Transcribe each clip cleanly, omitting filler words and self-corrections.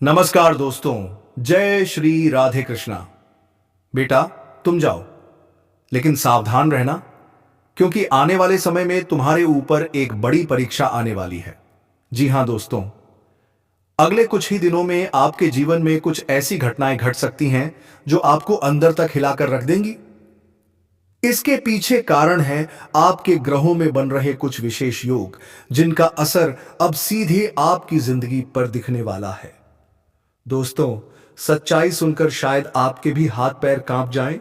नमस्कार दोस्तों। जय श्री राधे कृष्णा। बेटा, तुम जाओ, लेकिन सावधान रहना, क्योंकि आने वाले समय में तुम्हारे ऊपर एक बड़ी परीक्षा आने वाली है। जी हां दोस्तों, अगले कुछ ही दिनों में आपके जीवन में कुछ ऐसी घटनाएं घट सकती हैं जो आपको अंदर तक हिलाकर रख देंगी। इसके पीछे कारण है आपके ग्रहों में बन रहे कुछ विशेष योग, जिनका असर अब सीधे आपकी जिंदगी पर दिखने वाला है। दोस्तों, सच्चाई सुनकर शायद आपके भी हाथ पैर कांप जाएं।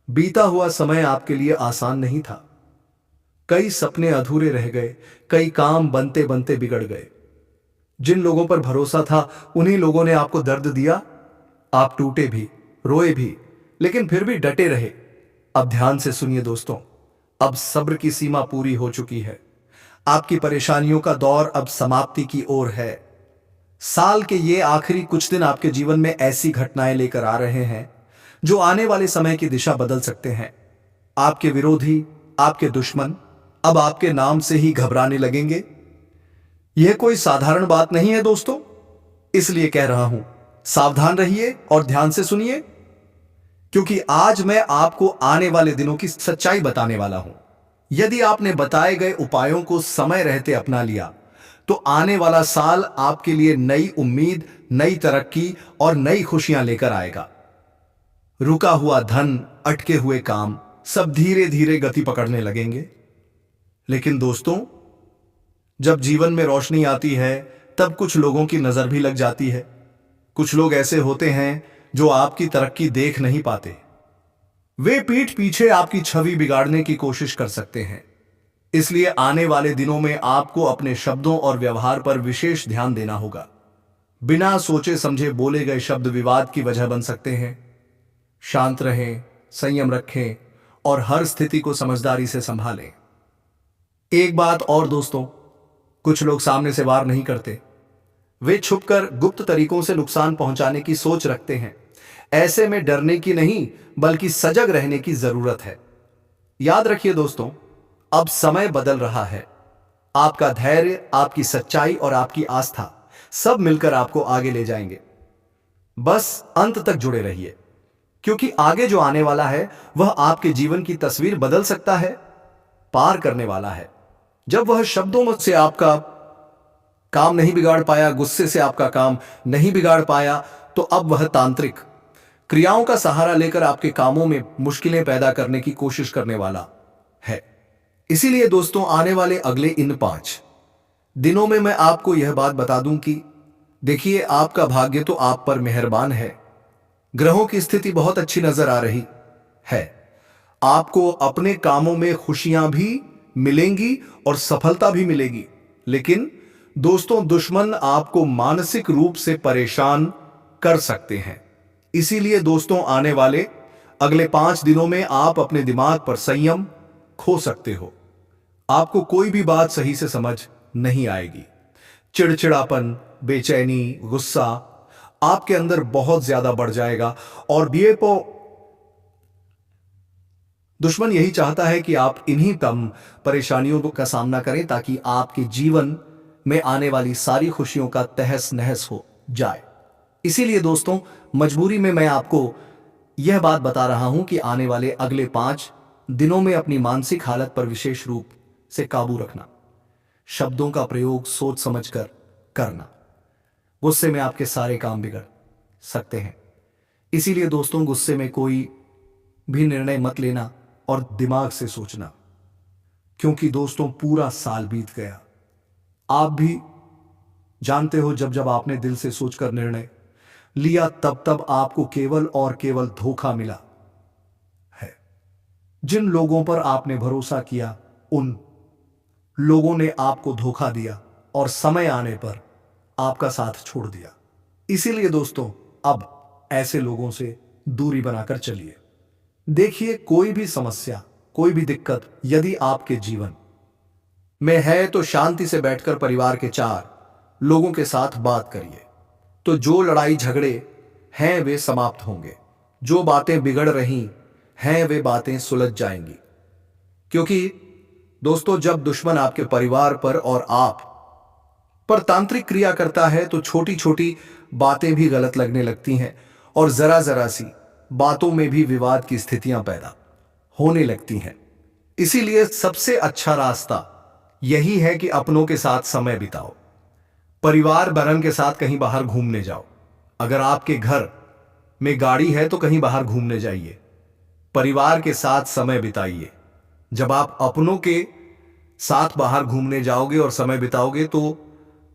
बीता हुआ समय आपके लिए आसान नहीं था। कई सपने अधूरे रह गए, कई काम बनते बनते बिगड़ गए। जिन लोगों पर भरोसा था, उन्हीं लोगों ने आपको दर्द दिया। आप टूटे भी, रोए भी, लेकिन फिर भी डटे रहे। अब ध्यान से सुनिए दोस्तों, अब सब्र की सीमा पूरी हो चुकी है। आपकी परेशानियों का दौर अब समाप्ति की ओर है। साल के ये आखिरी कुछ दिन आपके जीवन में ऐसी घटनाएं लेकर आ रहे हैं जो आने वाले समय की दिशा बदल सकते हैं। आपके विरोधी, आपके दुश्मन अब आपके नाम से ही घबराने लगेंगे। यह कोई साधारण बात नहीं है दोस्तों, इसलिए कह रहा हूं, सावधान रहिए और ध्यान से सुनिए, क्योंकि आज मैं आपको आने वाले दिनों की सच्चाई बताने वाला हूं। यदि आपने बताए गए उपायों को समय रहते अपना लिया, तो आने वाला साल आपके लिए नई उम्मीद, नई तरक्की और नई खुशियां लेकर आएगा। रुका हुआ धन, अटके हुए काम सब धीरे धीरे गति पकड़ने लगेंगे। लेकिन दोस्तों, जब जीवन में रोशनी आती है, तब कुछ लोगों की नजर भी लग जाती है। कुछ लोग ऐसे होते हैं जो आपकी तरक्की देख नहीं पाते। वे पीठ पीछे आपकी छवि बिगाड़ने की कोशिश कर सकते हैं। इसलिए आने वाले दिनों में आपको अपने शब्दों और व्यवहार पर विशेष ध्यान देना होगा। बिना सोचे समझे बोले गए शब्द विवाद की वजह बन सकते हैं। शांत रहें, संयम रखें और हर स्थिति को समझदारी से संभालें। एक बात और दोस्तों, कुछ लोग सामने से वार नहीं करते। वे छुपकर गुप्त तरीकों से नुकसान पहुंचाने की सोच रखते हैं। ऐसे में डरने की नहीं, बल्कि सजग रहने की जरूरत है। याद रखिए दोस्तों, अब समय बदल रहा है। आपका धैर्य, आपकी सच्चाई और आपकी आस्था सब मिलकर आपको आगे ले जाएंगे। बस अंत तक जुड़े रहिए, क्योंकि आगे जो आने वाला है वह आपके जीवन की तस्वीर बदल सकता है, पार करने वाला है। जब वह शब्दों से आपका काम नहीं बिगाड़ पाया, गुस्से से आपका काम नहीं बिगाड़ पाया, तो अब वह तांत्रिक क्रियाओं का सहारा लेकर आपके कामों में मुश्किलें पैदा करने की कोशिश करने वाला है। इसीलिए दोस्तों, आने वाले अगले इन 5 दिनों में मैं आपको यह बात बता दूं कि देखिए, आपका भाग्य तो आप पर मेहरबान है। ग्रहों की स्थिति बहुत अच्छी नजर आ रही है। आपको अपने कामों में खुशियां भी मिलेंगी और सफलता भी मिलेगी। लेकिन दोस्तों, दुश्मन आपको मानसिक रूप से परेशान कर सकते हैं। इसीलिए दोस्तों, आने वाले अगले 5 दिनों में आप अपने दिमाग पर संयम खो सकते हो। आपको कोई भी बात सही से समझ नहीं आएगी। चिड़चिड़ापन, बेचैनी, गुस्सा आपके अंदर बहुत ज्यादा बढ़ जाएगा और दुश्मन यही चाहता है कि आप इन्हीं कम परेशानियों का सामना करें, ताकि आपके जीवन में आने वाली सारी खुशियों का तहस नहस हो जाए। इसीलिए दोस्तों, मजबूरी में मैं आपको यह बात बता रहा हूं कि आने वाले अगले 5 दिनों में अपनी मानसिक हालत पर विशेष रूप से काबू रखना। शब्दों का प्रयोग सोच समझकर करना। गुस्से में आपके सारे काम बिगड़ सकते हैं। इसीलिए दोस्तों, गुस्से में कोई भी निर्णय मत लेना और दिमाग से सोचना, क्योंकि दोस्तों, पूरा साल बीत गया। आप भी जानते हो, जब जब आपने दिल से सोचकर निर्णय लिया, तब तब आपको केवल और केवल धोखा मिला है। जिन लोगों पर आपने भरोसा किया, उन लोगों ने आपको धोखा दिया और समय आने पर आपका साथ छोड़ दिया। इसीलिए दोस्तों, अब ऐसे लोगों से दूरी बनाकर चलिए। देखिए, कोई भी समस्या, कोई भी दिक्कत यदि आपके जीवन में है, तो शांति से बैठकर परिवार के 4 लोगों के साथ बात करिए। तो जो लड़ाई झगड़े हैं वे समाप्त होंगे। जो बातें बिगड़ रही हैं वे बातें सुलझ जाएंगी। क्योंकि दोस्तों, जब दुश्मन आपके परिवार पर और आप पर तांत्रिक क्रिया करता है, तो छोटी छोटी बातें भी गलत लगने लगती हैं और जरा जरा सी बातों में भी विवाद की स्थितियां पैदा होने लगती हैं। इसीलिए सबसे अच्छा रास्ता यही है कि अपनों के साथ समय बिताओ, परिवार बरन के साथ कहीं बाहर घूमने जाओ। अगर आपके घर में गाड़ी है तो कहीं बाहर घूमने जाइए, परिवार के साथ समय बिताइए। जब आप अपनों के साथ बाहर घूमने जाओगे और समय बिताओगे तो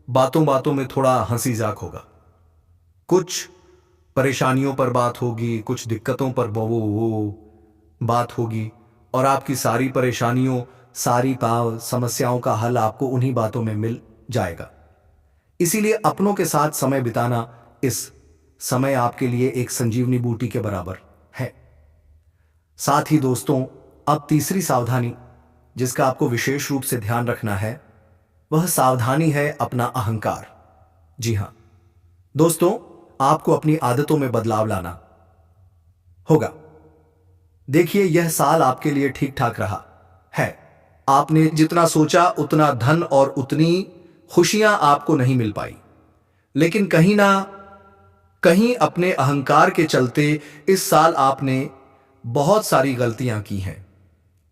बातों बातों में थोड़ा हंसी जाक होगा, कुछ परेशानियों पर बात होगी, कुछ दिक्कतों पर वो बात होगी और आपकी सारी परेशानियों, सारी समस्याओं का हल आपको उन्हीं बातों में मिल जाएगा। इसीलिए अपनों के साथ समय बिताना इस समय आपके लिए एक संजीवनी बूटी के बराबर है। साथ ही दोस्तों, अब तीसरी सावधानी जिसका आपको विशेष रूप से ध्यान रखना है, वह सावधानी है अपना अहंकार। जी हां दोस्तों, आपको अपनी आदतों में बदलाव लाना होगा। देखिए, यह साल आपके लिए ठीक ठाक रहा है। आपने जितना सोचा उतना धन और उतनी खुशियां आपको नहीं मिल पाई, लेकिन कहीं ना कहीं अपने अहंकार के चलते इस साल आपने बहुत सारी गलतियां की हैं।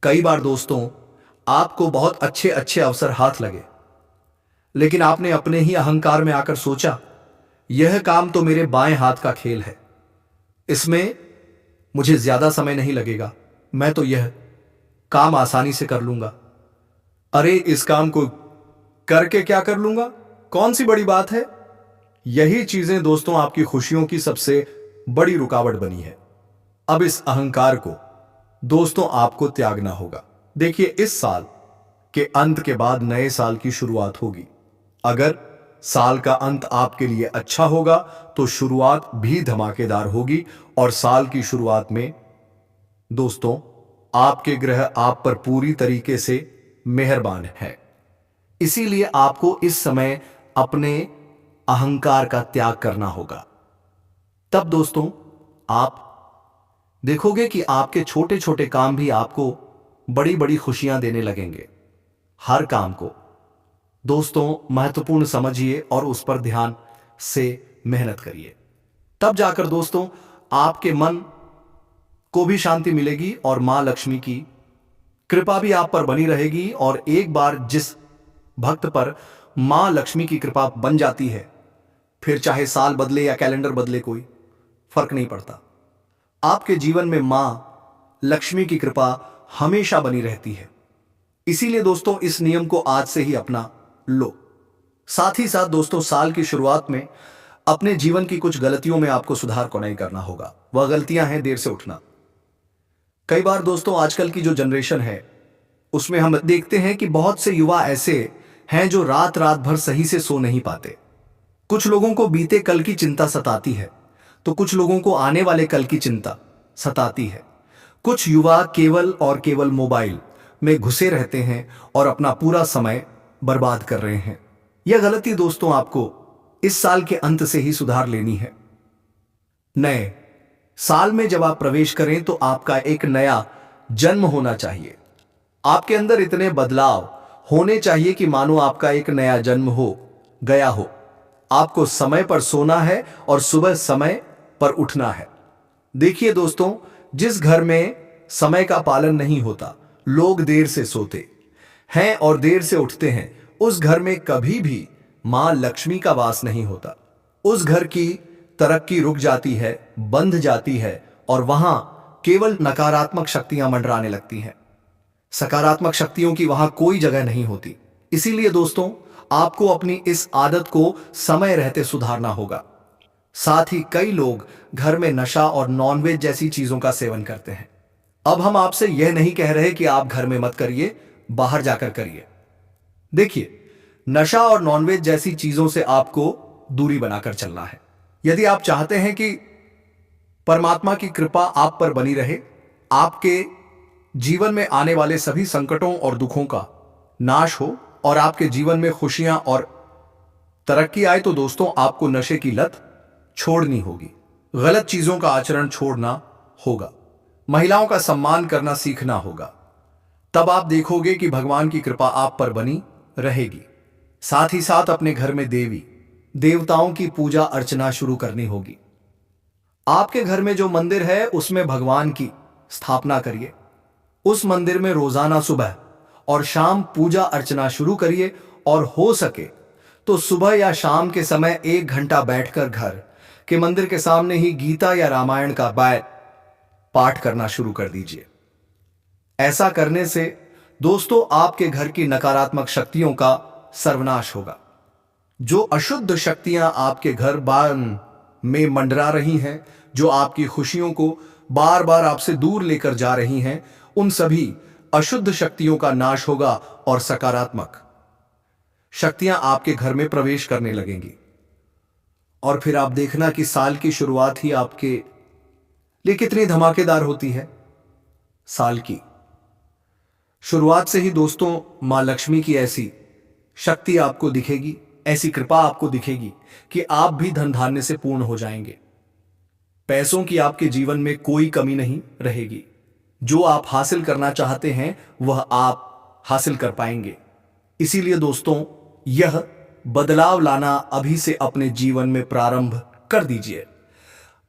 कई बार दोस्तों, आपको बहुत अच्छे अच्छे अवसर हाथ लगे, लेकिन आपने अपने ही अहंकार में आकर सोचा, यह काम तो मेरे बाएं हाथ का खेल है, इसमें मुझे ज्यादा समय नहीं लगेगा, मैं तो यह काम आसानी से कर लूंगा। अरे, इस काम को करके क्या कर लूंगा, कौन सी बड़ी बात है। यही चीजें दोस्तों आपकी खुशियों की सबसे बड़ी रुकावट बनी है। अब इस अहंकार को दोस्तों आपको त्यागना होगा। देखिए, इस साल के अंत के बाद नए साल की शुरुआत होगी। अगर साल का अंत आपके लिए अच्छा होगा तो शुरुआत भी धमाकेदार होगी। और साल की शुरुआत में दोस्तों आपके ग्रह आप पर पूरी तरीके से मेहरबान है। इसीलिए आपको इस समय अपने अहंकार का त्याग करना होगा। तब दोस्तों आप देखोगे कि आपके छोटे छोटे काम भी आपको बड़ी बड़ी खुशियां देने लगेंगे। हर काम को दोस्तों महत्वपूर्ण समझिए और उस पर ध्यान से मेहनत करिए। तब जाकर दोस्तों आपके मन को भी शांति मिलेगी और मां लक्ष्मी की कृपा भी आप पर बनी रहेगी। और एक बार जिस भक्त पर मां लक्ष्मी की कृपा बन जाती है, फिर चाहे साल बदले या कैलेंडर बदले, कोई फर्क नहीं पड़ता। आपके जीवन में मां लक्ष्मी की कृपा हमेशा बनी रहती है। इसीलिए दोस्तों इस नियम को आज से ही अपना लो। साथ ही साथ दोस्तों साल की शुरुआत में अपने जीवन की कुछ गलतियों में आपको सुधार को नहीं करना होगा। वह गलतियां हैं देर से उठना। कई बार दोस्तों आजकल की जो जनरेशन है उसमें हम देखते हैं कि बहुत से युवा ऐसे हैं जो रात रात भर सही से सो नहीं पाते। कुछ लोगों को बीते कल की चिंता सताती है तो कुछ लोगों को आने वाले कल की चिंता सताती है। कुछ युवा केवल और केवल मोबाइल में घुसे रहते हैं और अपना पूरा समय बर्बाद कर रहे हैं। यह गलती दोस्तों आपको इस साल के अंत से ही सुधार लेनी है। नए साल में जब आप प्रवेश करें तो आपका एक नया जन्म होना चाहिए। आपके अंदर इतने बदलाव होने चाहिए कि मानो आपका एक नया जन्म हो गया हो। आपको समय पर सोना है और सुबह समय पर उठना है। देखिए दोस्तों, जिस घर में समय का पालन नहीं होता, लोग देर से सोते हैं और देर से उठते हैं, उस घर में कभी भी मां लक्ष्मी का वास नहीं होता। उस घर की तरक्की रुक जाती है, बंध जाती है और वहां केवल नकारात्मक शक्तियां मंडराने लगती हैं। सकारात्मक शक्तियों की वहां कोई जगह नहीं होती। इसीलिए दोस्तों आपको अपनी इस आदत को समय रहते सुधारना होगा। साथ ही कई लोग घर में नशा और नॉनवेज जैसी चीजों का सेवन करते हैं। अब हम आपसे यह नहीं कह रहे कि आप घर में मत करिए, बाहर जाकर करिए। देखिए, नशा और नॉनवेज जैसी चीजों से आपको दूरी बनाकर चलना है। यदि आप चाहते हैं कि परमात्मा की कृपा आप पर बनी रहे, आपके जीवन में आने वाले सभी संकटों और दुखों का नाश हो और आपके जीवन में खुशियां और तरक्की आए, तो दोस्तों आपको नशे की लत छोड़नी होगी, गलत चीजों का आचरण छोड़ना होगा, महिलाओं का सम्मान करना सीखना होगा। तब आप देखोगे कि भगवान की कृपा आप पर बनी रहेगी। साथ ही साथ अपने घर में देवी देवताओं की पूजा अर्चना शुरू करनी होगी। आपके घर में जो मंदिर है उसमें भगवान की स्थापना करिए। उस मंदिर में रोजाना सुबह और शाम पूजा अर्चना शुरू करिए और हो सके तो सुबह या शाम के समय 1 घंटा बैठकर घर के मंदिर के सामने ही गीता या रामायण का पाठ करना शुरू कर दीजिए। ऐसा करने से दोस्तों आपके घर की नकारात्मक शक्तियों का सर्वनाश होगा। जो अशुद्ध शक्तियां आपके घर बार में मंडरा रही हैं, जो आपकी खुशियों को बार बार आपसे दूर लेकर जा रही हैं, उन सभी अशुद्ध शक्तियों का नाश होगा और सकारात्मक शक्तियां आपके घर में प्रवेश करने लगेंगी। और फिर आप देखना कि साल की शुरुआत ही आपके लिए कितनी धमाकेदार होती है। साल की शुरुआत से ही दोस्तों मां लक्ष्मी की ऐसी शक्ति आपको दिखेगी, ऐसी कृपा आपको दिखेगी कि आप भी धन धान्य से पूर्ण हो जाएंगे। पैसों की आपके जीवन में कोई कमी नहीं रहेगी। जो आप हासिल करना चाहते हैं वह आप हासिल कर पाएंगे। इसीलिए दोस्तों यह बदलाव लाना अभी से अपने जीवन में प्रारंभ कर दीजिए।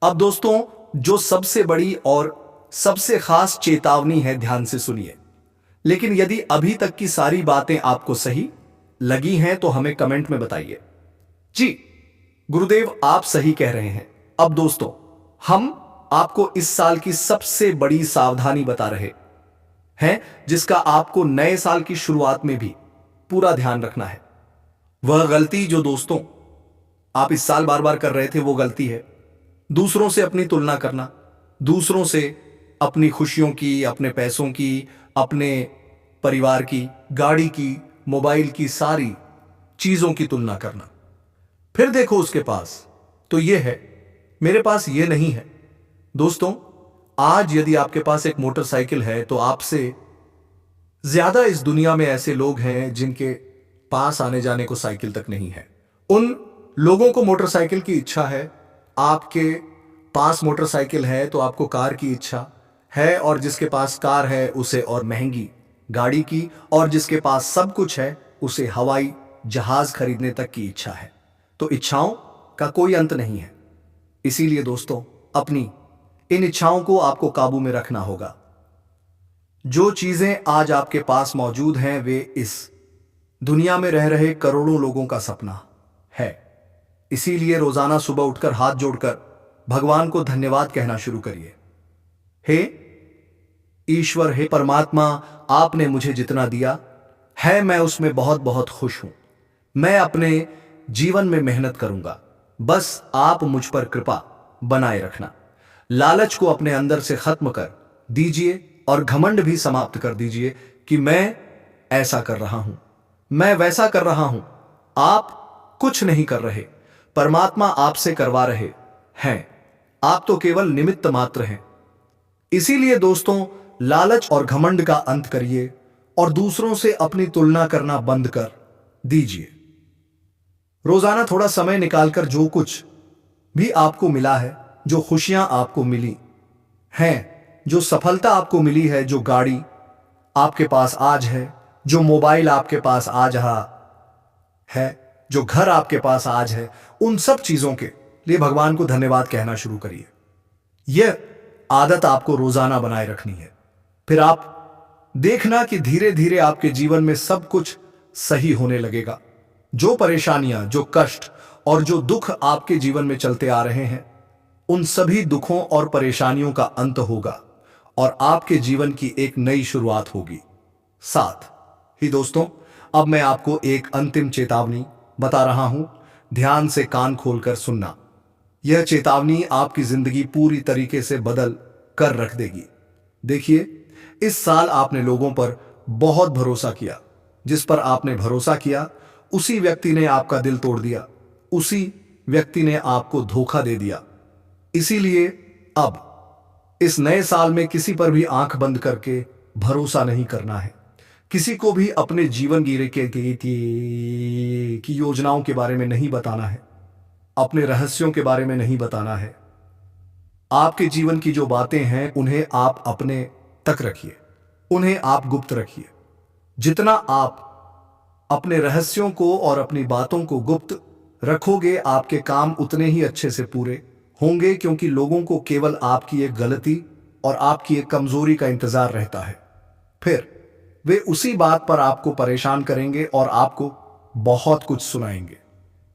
अब दोस्तों जो सबसे बड़ी और सबसे खास चेतावनी है, ध्यान से सुनिए। लेकिन यदि अभी तक की सारी बातें आपको सही लगी हैं तो हमें कमेंट में बताइए। जी गुरुदेव आप सही कह रहे हैं। अब दोस्तों हम आपको इस साल की सबसे बड़ी सावधानी बता रहे हैं, जिसका आपको नए साल की शुरुआत में भी पूरा ध्यान रखना है। वह गलती जो दोस्तों आप इस साल बार बार कर रहे थे वो गलती है दूसरों से अपनी तुलना करना, दूसरों से अपनी खुशियों की, अपने पैसों की, अपने परिवार की, गाड़ी की, मोबाइल की, सारी चीजों की तुलना करना। फिर देखो उसके पास तो ये है, मेरे पास ये नहीं है। दोस्तों आज यदि आपके पास एक मोटरसाइकिल है तो आपसे ज्यादा इस दुनिया में ऐसे लोग हैं जिनके पास आने जाने को साइकिल तक नहीं है। उन लोगों को मोटरसाइकिल की इच्छा है, आपके पास मोटरसाइकिल है तो आपको कार की इच्छा है, और जिसके पास कार है उसे और महंगी गाड़ी की, और जिसके पास सब कुछ है उसे हवाई जहाज खरीदने तक की इच्छा है। तो इच्छाओं का कोई अंत नहीं है। इसीलिए दोस्तों अपनी इन इच्छाओं को आपको काबू में रखना होगा। जो चीजें आज आपके पास मौजूद हैं वे इस दुनिया में रह रहे करोड़ों लोगों का सपना है। इसीलिए रोजाना सुबह उठकर हाथ जोड़कर भगवान को धन्यवाद कहना शुरू करिए। हे ईश्वर, हे परमात्मा, आपने मुझे जितना दिया है मैं उसमें बहुत बहुत खुश हूं। मैं अपने जीवन में मेहनत करूंगा, बस आप मुझ पर कृपा बनाए रखना। लालच को अपने अंदर से खत्म कर दीजिए और घमंड भी समाप्त कर दीजिए कि मैं ऐसा कर रहा हूं, मैं वैसा कर रहा हूं। आप कुछ नहीं कर रहे, परमात्मा आपसे करवा रहे हैं। आप तो केवल निमित्त मात्र हैं। इसीलिए दोस्तों लालच और घमंड का अंत करिए और दूसरों से अपनी तुलना करना बंद कर दीजिए। रोजाना थोड़ा समय निकालकर जो कुछ भी आपको मिला है, जो खुशियां आपको मिली हैं, जो सफलता आपको मिली है, जो गाड़ी आपके पास आज है, जो मोबाइल आपके पास आज रहा है, जो घर आपके पास आज है, उन सब चीजों के लिए भगवान को धन्यवाद कहना शुरू करिए। यह आदत आपको रोजाना बनाए रखनी है। फिर आप देखना कि धीरे धीरे आपके जीवन में सब कुछ सही होने लगेगा। जो परेशानियां, जो कष्ट और जो दुख आपके जीवन में चलते आ रहे हैं, उन सभी दुखों और परेशानियों का अंत होगा और आपके जीवन की एक नई शुरुआत होगी। साथ ही दोस्तों अब मैं आपको एक अंतिम चेतावनी बता रहा हूं, ध्यान से कान खोलकर सुनना। यह चेतावनी आपकी जिंदगी पूरी तरीके से बदल कर रख देगी। देखिए, इस साल आपने लोगों पर बहुत भरोसा किया। जिस पर आपने भरोसा किया उसी व्यक्ति ने आपका दिल तोड़ दिया, उसी व्यक्ति ने आपको धोखा दे दिया। इसीलिए अब इस नए साल में किसी पर भी आंख बंद करके भरोसा नहीं करना है। किसी को भी अपने जीवन की योजनाओं के बारे में नहीं बताना है, अपने रहस्यों के बारे में नहीं बताना है। आपके जीवन की जो बातें हैं उन्हें आप अपने तक रखिए, उन्हें आप गुप्त रखिए। जितना आप अपने रहस्यों को और अपनी बातों को गुप्त रखोगे, आपके काम उतने ही अच्छे से पूरे होंगे, क्योंकि लोगों को केवल आपकी एक गलती और आपकी एक कमजोरी का इंतजार रहता है। फिर वे उसी बात पर आपको परेशान करेंगे और आपको बहुत कुछ सुनाएंगे।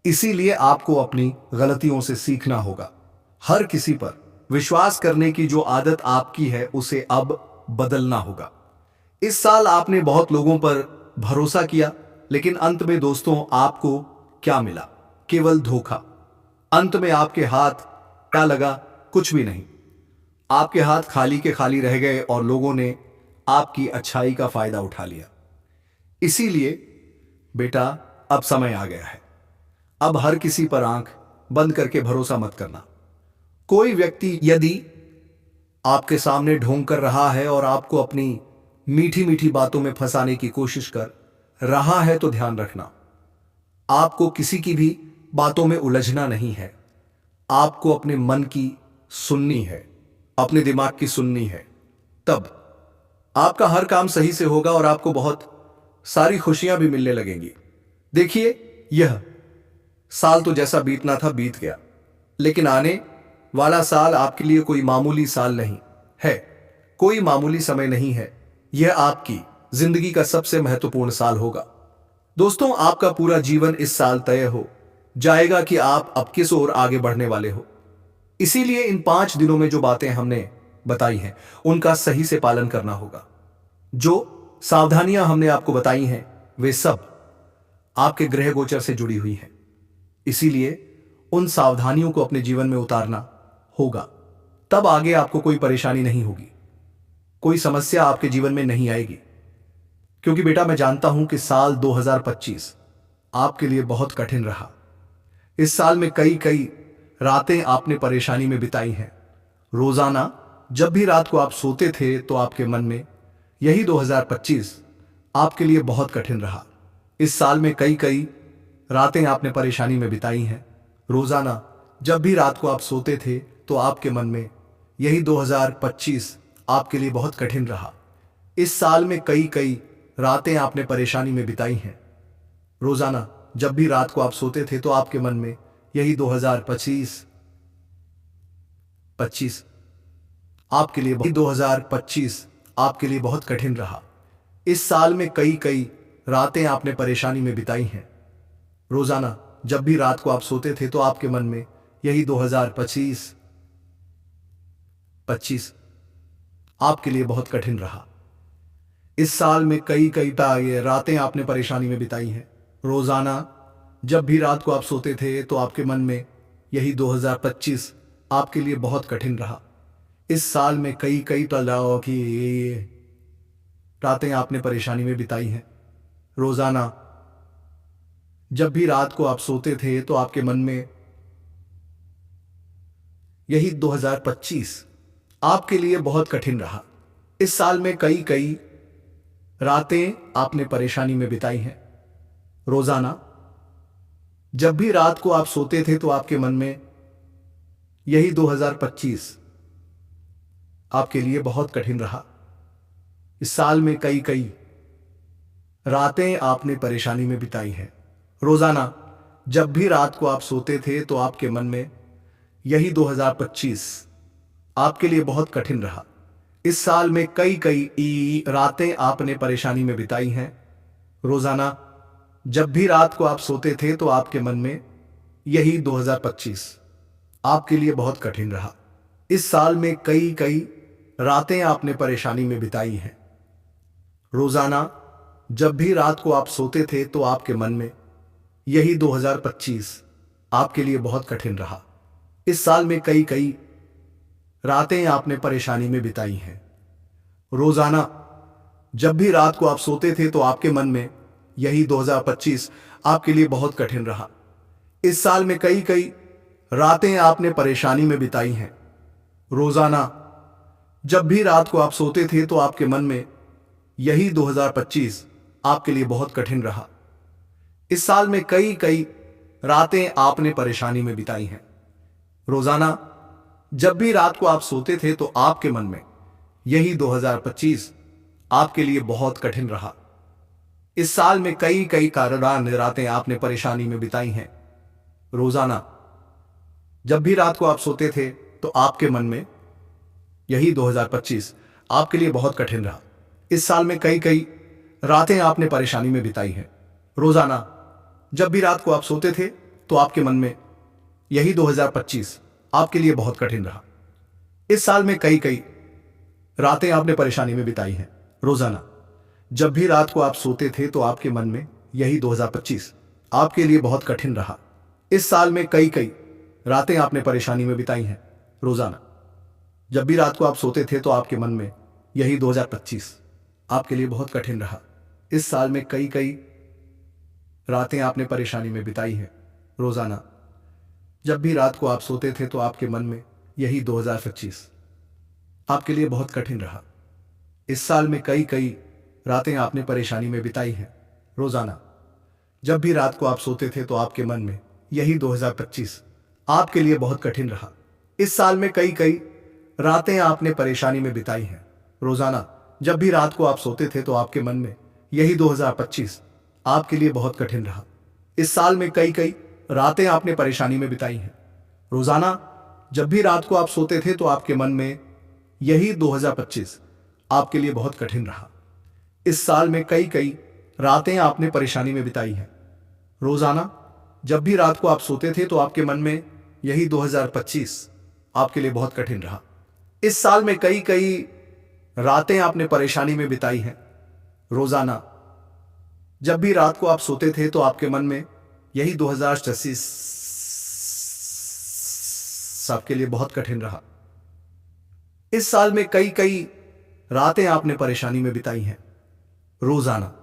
इसीलिए आपको अपनी गलतियों से सीखना होगा। हर किसी पर विश्वास करने की जो आदत आपकी है उसे अब बदलना होगा। इस साल आपने बहुत लोगों पर भरोसा किया, लेकिन अंत में दोस्तों आपको क्या मिला? केवल धोखा। अंत में आपके हाथ क्या लगा? कुछ भी नहीं। आपके हाथ खाली के खाली रह गए और लोगों ने आपकी अच्छाई का फायदा उठा लिया। इसीलिए बेटा, अब समय आ गया है। अब हर किसी पर आंख बंद करके भरोसा मत करना। कोई व्यक्ति यदि आपके सामने ढोंग कर रहा है और आपको अपनी मीठी मीठी बातों में फंसाने की कोशिश कर रहा है, तो ध्यान रखना, आपको किसी की भी बातों में उलझना नहीं है। आपको अपने मन की सुननी है, अपने दिमाग की सुननी है। तब आपका हर काम सही से होगा और आपको बहुत सारी खुशियां भी मिलने लगेंगी। देखिए, यह साल तो जैसा बीतना था बीत गया, लेकिन आने वाला साल आपके लिए कोई मामूली साल नहीं है, कोई मामूली समय नहीं है। यह आपकी जिंदगी का सबसे महत्वपूर्ण साल होगा। दोस्तों, आपका पूरा जीवन इस साल तय हो जाएगा कि आप अब किस ओर आगे बढ़ने वाले हो। इसीलिए इन 5 दिनों में जो बातें हमने बताई हैं, उनका सही से पालन करना होगा। जो सावधानियां हमने आपको बताई हैं, वे सब आपके ग्रह गोचर से जुड़ी हुई हैं। इसीलिए उन सावधानियों को अपने जीवन में उतारना होगा। तब आगे आपको कोई परेशानी नहीं होगी, कोई समस्या आपके जीवन में नहीं आएगी। क्योंकि बेटा, मैं जानता हूं कि साल 2025 आपके लिए बहुत कठिन रहा। इस साल में कई कई रातें आपने परेशानी में बिताई हैं। रोजाना जब भी रात को आप सोते थे तो आपके मन में यही 2025 आपके लिए बहुत कठिन रहा। इस साल में कई कई रातें आपने परेशानी में बिताई हैं। रोजाना जब भी रात को आप सोते थे तो आपके मन में यही 2025 आपके लिए बहुत कठिन रहा। इस साल में कई कई रातें आपने परेशानी में बिताई हैं। रोजाना जब भी रात को आप सोते थे तो आपके मन में यही 2025 आपके लिए 2025 आपके लिए बहुत कठिन रहा। इस साल में कई कई रातें आपने परेशानी में बिताई हैं। रोजाना जब भी रात को आप सोते थे तो आपके मन में यही 2025 आपके लिए बहुत कठिन रहा। इस साल में कई कई रातें आपने परेशानी में बिताई हैं। रोजाना जब भी रात को आप सोते थे तो आपके मन में यही 2025 आपके लिए बहुत कठिन रहा। इस साल में कई कई तलाओं की रातें आपने परेशानी में बिताई हैं। रोजाना जब भी रात को आप सोते थे तो आपके मन में यही 2025 आपके लिए बहुत कठिन रहा। इस साल में कई कई रातें आपने परेशानी में बिताई हैं। रोजाना जब भी रात को आप सोते थे तो आपके मन में यही 2025 आपके लिए बहुत कठिन रहा। इस साल में कई कई रातें आपने परेशानी में बिताई हैं। रोजाना जब भी रात को आप सोते थे तो आपके मन में यही 2025 आपके लिए बहुत कठिन रहा। इस साल में कई कई रातें आपने परेशानी में बिताई हैं। रोजाना जब भी रात को आप सोते थे तो आपके मन में यही 2025 आपके लिए बहुत कठिन रहा। इस साल में कई कई रातें आपने परेशानी में बिताई हैं। रोजाना जब भी रात को आप सोते थे तो आपके मन में यही 2025 आपके लिए बहुत कठिन रहा। इस साल में कई कई रातें आपने परेशानी में बिताई हैं। रोजाना जब भी रात को आप सोते थे तो आपके मन में यही 2025 आपके लिए बहुत कठिन रहा। इस साल में कई कई रातें आपने परेशानी में बिताई हैं। रोजाना जब भी रात को आप सोते थे तो आपके मन में यही 2025 आपके लिए बहुत कठिन रहा। इस साल में कई कई रातें आपने परेशानी में बिताई हैं। रोजाना जब भी रात को आप सोते थे तो आपके मन में यही 2025 आपके लिए बहुत कठिन रहा। इस साल में कई कई कारण रातें आपने परेशानी में बिताई हैं। रोजाना जब भी रात को आप सोते थे तो आपके मन में यही 2025 आपके लिए बहुत कठिन रहा। इस साल में कई कई रातें आपने परेशानी में बिताई हैं। रोजाना जब भी रात को आप सोते थे तो आपके मन में यही 2025 आपके लिए बहुत कठिन रहा। इस साल में कई कई रातें आपने परेशानी में बिताई हैं। रोजाना जब भी रात को आप सोते थे तो आपके मन में यही 2025 आपके लिए बहुत कठिन रहा। इस साल में कई कई रातें आपने परेशानी में बिताई हैं। रोजाना जब भी रात को आप सोते थे तो आपके मन में यही 2025 आपके लिए बहुत कठिन रहा। इस साल में कई कई रातें आपने परेशानी में बिताई हैं। रोजाना जब भी रात को आप सोते थे तो आपके मन में यही 2025 आपके लिए बहुत कठिन रहा। इस साल में कई कई रातें आपने परेशानी में बिताई हैं। रोजाना जब भी रात को आप सोते थे तो आपके मन में यही 2025 आपके लिए बहुत कठिन रहा। इस साल में कई कई रातें आपने परेशानी में बिताई हैं। रोजाना जब भी रात को आप सोते थे तो आपके मन में यही 2025 आपके लिए बहुत कठिन रहा। इस साल में कई कई रातें आपने परेशानी में बिताई हैं। रोजाना जब भी रात को आप सोते थे तो आपके मन में यही 2025 आपके लिए बहुत कठिन रहा। इस साल में कई कई रातें आपने परेशानी में बिताई हैं। रोजाना जब भी रात को आप सोते थे तो आपके मन में यही 2025 आपके लिए बहुत कठिन रहा। इस साल में कई कई रातें आपने परेशानी में बिताई हैं। रोजाना जब भी रात को आप सोते थे तो आपके मन में यही 2025 आपके लिए बहुत कठिन रहा। इस साल में कई कई रातें आपने परेशानी में बिताई हैं। रोजाना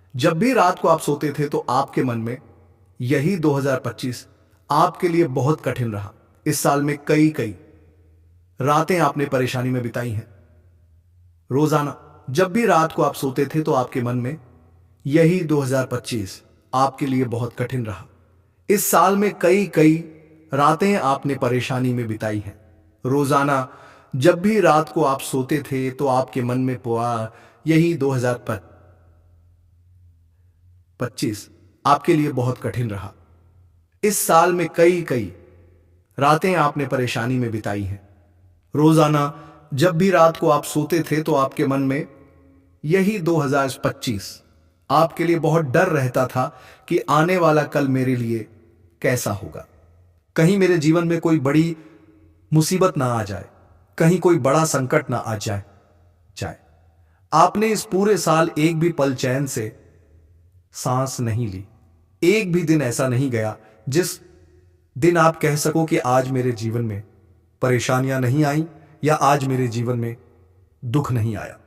जब भी रात को आप सोते थे तो आपके मन में यही 2025 आपके लिए बहुत कठिन रहा। इस साल में कई कई रातें आपने परेशानी में बिताई हैं। रोजाना जब भी रात को आप सोते थे तो आपके मन में यही 2025 आपके लिए बहुत कठिन रहा। इस साल में कई कई रातें आपने परेशानी में बिताई हैं। रोजाना जब भी रात को आप सोते थे तो आपके मन में यही 2025 आपके लिए बहुत कठिन रहा। इस साल में कई कई रातें आपने परेशानी में बिताई हैं। रोजाना जब भी रात को आप सोते थे तो आपके मन में यही 2025 आपके लिए बहुत डर रहता था कि आने वाला कल मेरे लिए कैसा होगा। कहीं मेरे जीवन में कोई बड़ी मुसीबत ना आ जाए, कहीं कोई बड़ा संकट ना आ जाए। आपने इस पूरे साल एक भी पल चैन से सांस नहीं ली। एक भी दिन ऐसा नहीं गया जिस दिन आप कह सको कि आज मेरे जीवन में परेशानियां नहीं आई या आज मेरे जीवन में दुख नहीं आया।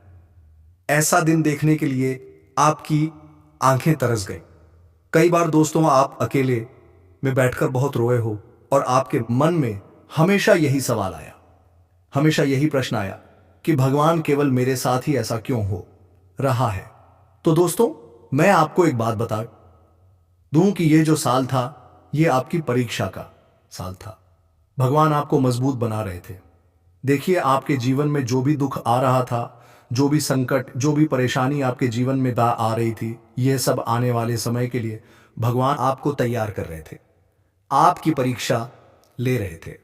ऐसा दिन देखने के लिए आपकी आंखें तरस गई। कई बार दोस्तों आप अकेले में बैठकर बहुत रोए हो और आपके मन में हमेशा यही सवाल आया, हमेशा यही प्रश्न आया कि भगवान केवल मेरे साथ ही ऐसा क्यों हो रहा है। तो दोस्तों मैं आपको एक बात बता दूं कि ये जो साल था ये आपकी परीक्षा का साल था। भगवान आपको मजबूत बना रहे थे। देखिए आपके जीवन में जो भी दुख आ रहा था, जो भी संकट, जो भी परेशानी आपके जीवन में आ रही थी, ये सब आने वाले समय के लिए भगवान आपको तैयार कर रहे थे, आपकी परीक्षा ले रहे थे।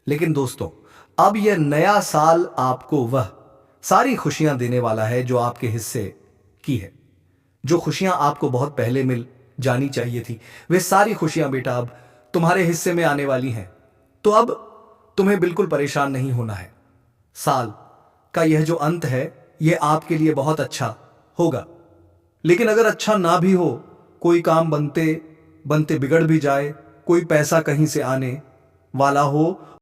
लेकिन दोस्तों अब यह नया साल आपको वह सारी खुशियां देने वाला है जो आपके हिस्से की है। जो खुशियां आपको बहुत पहले मिल जानी चाहिए थी, वे सारी खुशियां बेटा अब तुम्हारे हिस्से में आने वाली हैं। तो अब तुम्हें बिल्कुल परेशान नहीं होना है। साल का यह जो अंत है यह आपके लिए बहुत अच्छा होगा। लेकिन अगर अच्छा ना भी हो, कोई काम बनते बनते बिगड़ भी जाए, कोई पैसा कहीं से आने वाला हो